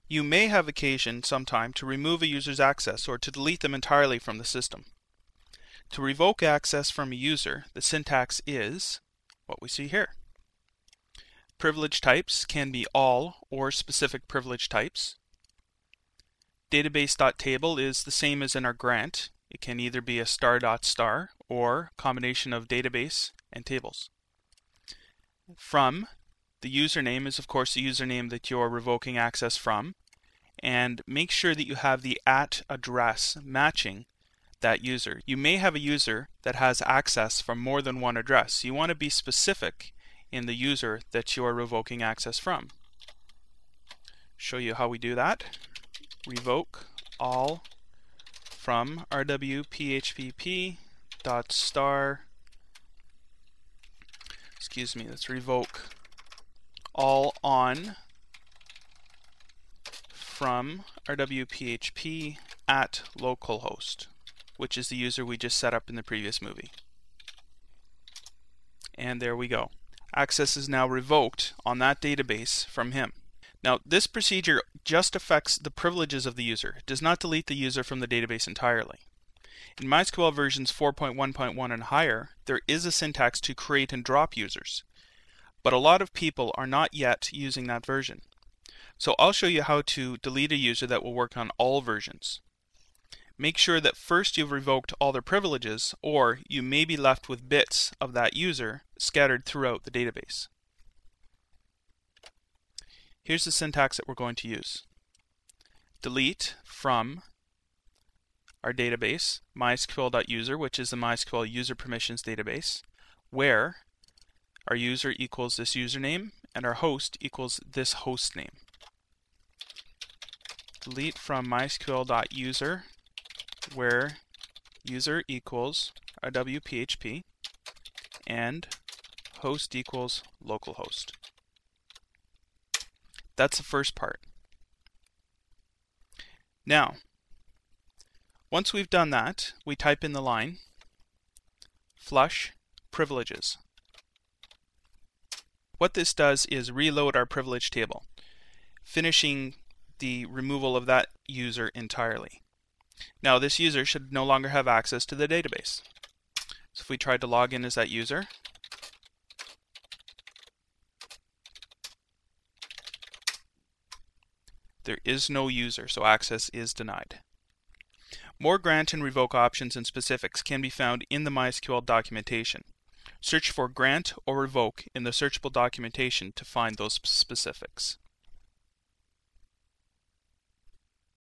You may have occasion sometime to remove a user's access or to delete them entirely from the system. To revoke access from a user, the syntax is what we see here. Privilege types can be all or specific privilege types. Database.table is the same as in our grant. It can either be a star.star or a combination of database and tables. From, the username is of course the username that you're revoking access from, and make sure that you have the @ address matching that user. You may have a user that has access from more than one address. You want to be specific in the user that you are revoking access from. Show you how we do that. Revoke all from rwphpp.star. Let's revoke all on from rwphp at localhost, which is the user we just set up in the previous movie. And there we go. Access is now revoked on that database from him. Now, this procedure just affects the privileges of the user. It does not delete the user from the database entirely. In MySQL versions 4.1.1 and higher, there is a syntax to create and drop users. But a lot of people are not yet using that version. So I'll show you how to delete a user that will work on all versions. Make sure that first you've revoked all their privileges, or you may be left with bits of that user scattered throughout the database. Here's the syntax that we're going to use. Delete from our database, mysql.user, which is the MySQL user permissions database, where our user equals this username and our host equals this host name. Delete from mysql.user, where user equals our wphp and host equals localhost. That's the first part. Now, once we've done that, we type in the line flush privileges. What this does is reload our privilege table, finishing the removal of that user entirely. Now, this user should no longer have access to the database. So if we tried to log in as that user, there is no user, so access is denied. More grant and revoke options and specifics can be found in the MySQL documentation. Search for grant or revoke in the searchable documentation to find those specifics.